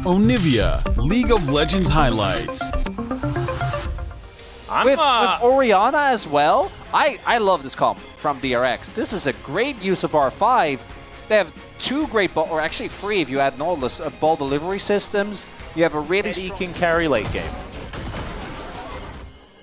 Onivia, League of Legends highlights. With Orianna as well, I love this comp from DRX. This is a great use of R5. They have two great ball, or actually three if you add Nautilus, ball delivery systems. You have a really He can carry late game.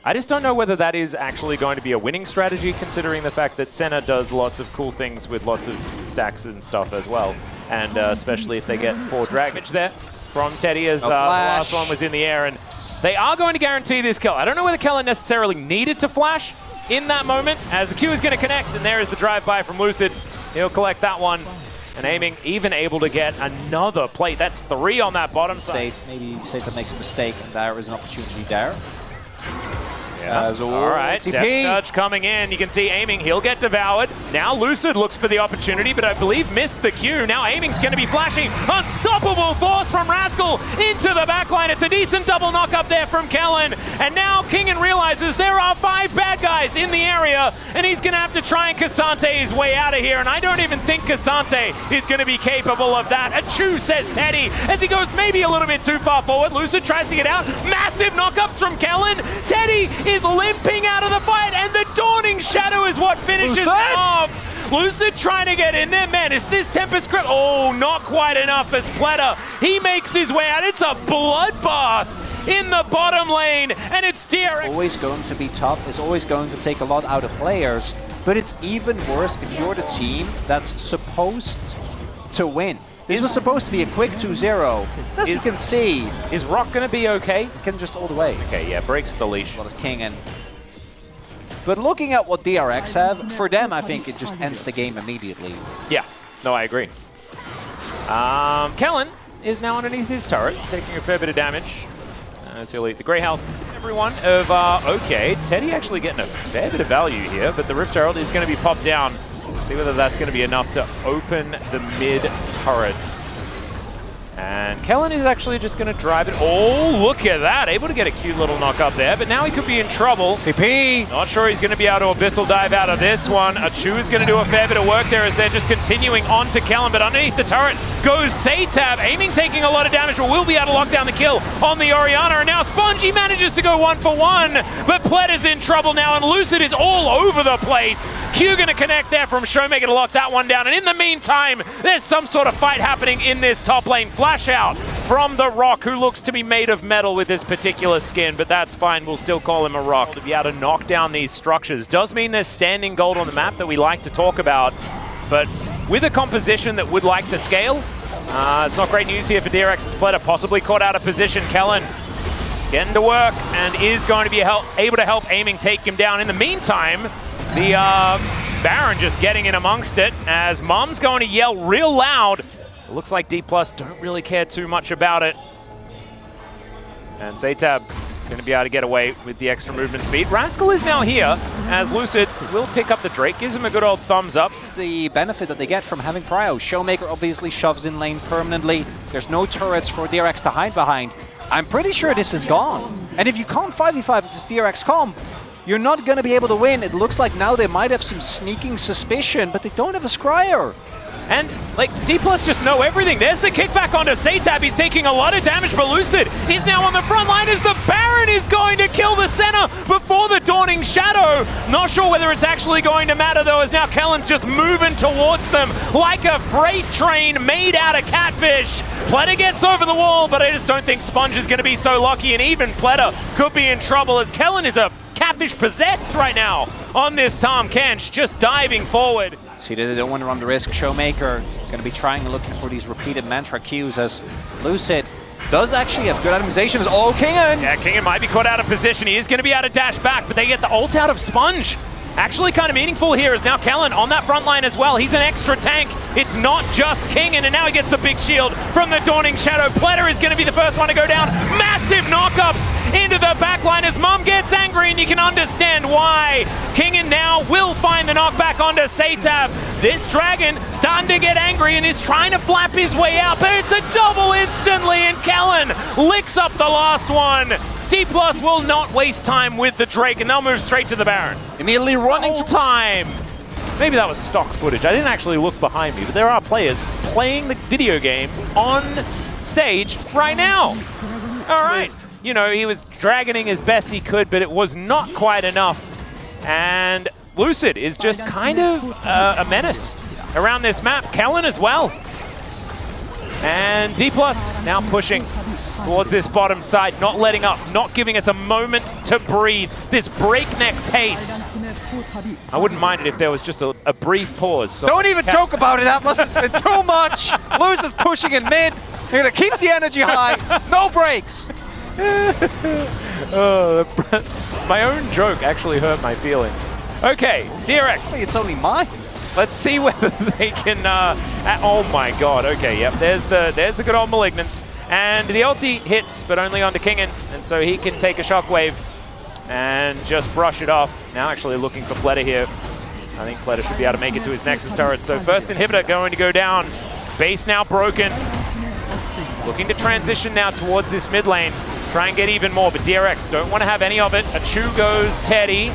I just don't know whether that is actually going to be a winning strategy, considering the fact that Senna does lots of cool things with lots of stacks and stuff as well. And especially if they get 4 drag there from Teddy, as the last one was in the air. And they are going to guarantee this kill. I don't know whether Kellen necessarily needed to flash in that moment, as the Q is going to connect, and there is the drive-by from Lucid. He'll collect that one. And Aiming even able to get another plate. That's 3 on that bottom side. Maybe Safe makes a mistake, and there is an opportunity there. Yeah. All right, Death Touch coming in. You can see Aiming, he'll get devoured. Now Lucid looks for the opportunity, but I believe missed the Q. Now Aiming's going to be flashing. Unstoppable force from Rascal into the backline. It's a decent double knock up there from Kellen. And now Kingen realizes there are 5 bad guys in the area, and he's going to have to try and Cassante his way out of here. And I don't even think Cassante is going to be capable of that. A chew, says Teddy, as he goes maybe a little bit too far forward. Lucid tries to get out. Massive knockups from Kellen. Teddy is limping out of the fight, and the Dawning Shadow is what finishes him off. Lucid trying to get in there. Man, if this Tempest Grip... Oh, not quite enough as Pleta. He makes his way out. It's a bloodbath in the bottom lane, and it's DRX. Always going to be tough. It's always going to take a lot out of players, but it's even worse if you're the team that's supposed to win. This was supposed to be a quick 2-0. As you can see. Is Rock going to be okay? He can just all the way. Okay, yeah, breaks the leash. Well, it's Kingen. But looking at what DRX have, for them, I think it just ends the game immediately. Yeah, no, I agree. Kellen is now underneath his turret, taking a fair bit of damage. As he'll eat the grey health, everyone, of, okay, Teddy actually getting a fair bit of value here, but the Rift Herald is going to be popped down. See whether that's going to be enough to open the mid turret. And Kellen is actually just going to drive it. Oh, look at that. Able to get a cute little knock up there, but now he could be in trouble. PP! Not sure he's going to be able to Abyssal dive out of this one. Achu is going to do a fair bit of work there as they're just continuing on to Kellen, but underneath the turret goes Satab. Aiming taking a lot of damage, but will be able to lock down the kill on the Orianna. And now Spongy manages to go 1-for-1, but Pleta's in trouble now, and Lucid is all over the place. Q going to connect there from Showmaker to lock that one down. And in the meantime, there's some sort of fight happening in this top lane. Flash out from the Rock, who looks to be made of metal with this particular skin, but that's fine. We'll still call him a Rock. To be able to knock down these structures does mean there's standing gold on the map that we like to talk about, but with a composition that would like to scale, it's not great news here for DRX's Pleta. Possibly caught out of position. Kellen getting to work and is going to be able to help Aiming take him down. In the meantime, the Baron just getting in amongst it as Mom's going to yell real loud. It looks like Dplus don't really care too much about it. And Satab going to be able to get away with the extra movement speed. Rascal is now here as Lucid will pick up the Drake, gives him a good old thumbs up. The benefit that they get from having Cryo. Showmaker obviously shoves in lane permanently. There's no turrets for DRX to hide behind. I'm pretty sure this is gone. And if you can't 5v5 with this DRX comp, you're not going to be able to win. It looks like now they might have some sneaking suspicion, but they don't have a Scryer. And, like, Dplus just know everything. There's the kickback onto Satab. He's taking a lot of damage, but Lucid is now on the front line as the Baron is going to kill the center before the Dawning Shadow. Not sure whether it's actually going to matter, though, as now Kellen's just moving towards them like a freight train made out of catfish. Pleta gets over the wall, but I just don't think Sponge is going to be so lucky, and even Pleta could be in trouble as Kellen is a catfish possessed right now on this Tom Kench, just diving forward. See that they don't want to run the risk. Showmaker going to be trying and looking for these repeated mantra Qs as Lucid does actually have good itemizations. Oh, Kingen! Yeah, Kingen might be caught out of position. He is going to be able to dash back, but they get the ult out of Sponge. Actually kind of meaningful here is now Kellen on that front line as well. He's an extra tank. It's not just Kingen, and now he gets the big shield from the Dawning Shadow. Pleta is going to be the first one to go down. Massive knockups into the backline as Mom gets angry, and you can understand why. Kingen now will find the knockback onto Satab. This dragon starting to get angry and is trying to flap his way out, but it's a double instantly, and Kellen licks up the last one. Dplus will not waste time with the Drake, and they'll move straight to the Baron. Immediately running to time. Maybe that was stock footage. I didn't actually look behind me, but there are players playing the video game on stage right now. All right. You know, he was dragoning as best he could, but it was not quite enough. And Lucid is just kind of a menace around this map. Kellen as well. And Dplus now pushing towards this bottom side, not letting up, not giving us a moment to breathe. This breakneck pace. I wouldn't mind it if there was just a brief pause. So don't even joke about it, Dplus. It's been too much. Lucid's pushing in mid. They're going to keep the energy high. No breaks. My own joke actually hurt my feelings. Okay, DRX. It's only mine. Let's see whether they can. Oh my God. Okay, yep. There's the good old Malignance, and the ulti hits, but only onto Kingen, and so he can take a shockwave and just brush it off. Now actually looking for Pleta here. I think Pleta should be able to make it to his Nexus turret. So first inhibitor going to go down. Base now broken. Looking to transition now towards this mid lane. Try and get even more, but DRX don't want to have any of it. A Chu goes Teddy.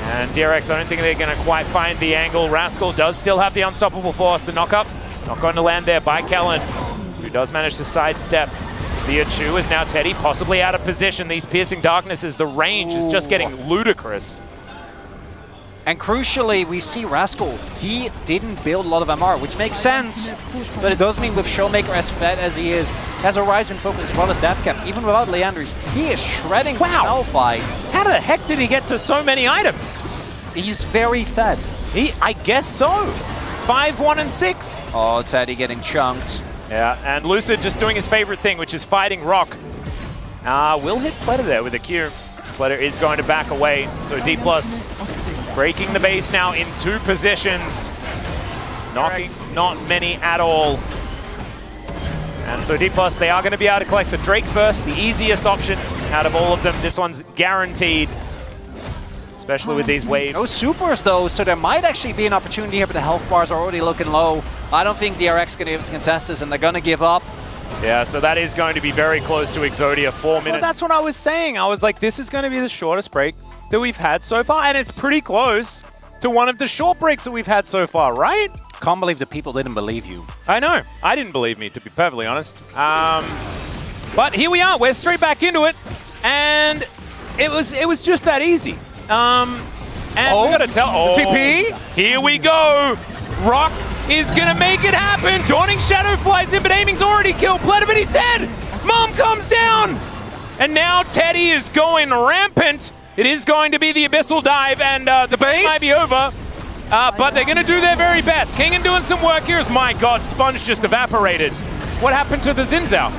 And DRX, I don't think they're going to quite find the angle. Rascal does still have the unstoppable force. The knock-up, not going to land there by Kellen, who does manage to sidestep. The Chu is now Teddy, possibly out of position. These piercing darknesses, the range is just getting ludicrous. And crucially, we see Rascal. He didn't build a lot of MR, which makes sense. But it does mean with Showmaker as fed as he is, has Horizon focus as well as Deathcap, even without Leandris, he is shredding Malphite. How the heck did he get to so many items? He's very fed. I guess so. 5, 1, and 6. Oh, Teddy getting chunked. Yeah, and Lucid just doing his favorite thing, which is fighting Rock. Will hit Pleta there with a Q. Pleta is going to back away, so Dplus breaking the base now in 2 positions. Knocking not many at all. And so Dplus, they are going to be able to collect the Drake first, the easiest option out of all of them. This one's guaranteed, especially with these waves. No supers though, so there might actually be an opportunity here, but the health bars are already looking low. I don't think DRX is going to be able to contest this, and they're going to give up. Yeah, so that is going to be very close to Exodia, 4 minutes. Well, that's what I was saying. I was like, this is going to be the shortest break that we've had so far, and it's pretty close to one of the short breaks that we've had so far, right? Can't believe the people didn't believe you. I know. I didn't believe me, to be perfectly honest. But here we are. We're straight back into it, and it was just that easy. And we gotta tell. Oh, TP. Here we go. Rock is gonna make it happen. Dawning Shadow flies in, but aiming's already killed Pleta, but he's dead. Mom comes down, and now Teddy is going rampant. It is going to be the Abyssal Dive, and the base might be over. But they're going to do their very best. Kingen doing some work here. My God, Sponge just evaporated. What happened to the Zinzao?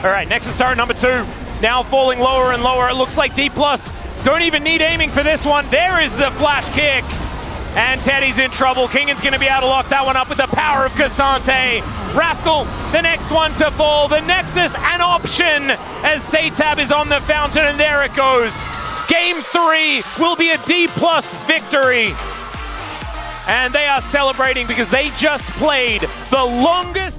All right, Nexus turret number 2. Now falling lower and lower. It looks like Dplus don't even need aiming for this one. There is the flash kick. And Teddy's in trouble. Kingen's going to be able to lock that one up with the power of Cassante. Rascal, the next one to fall. The Nexus, an option as Satab is on the fountain, and there it goes. Game 3 will be a Dplus victory. And they are celebrating because they just played the longest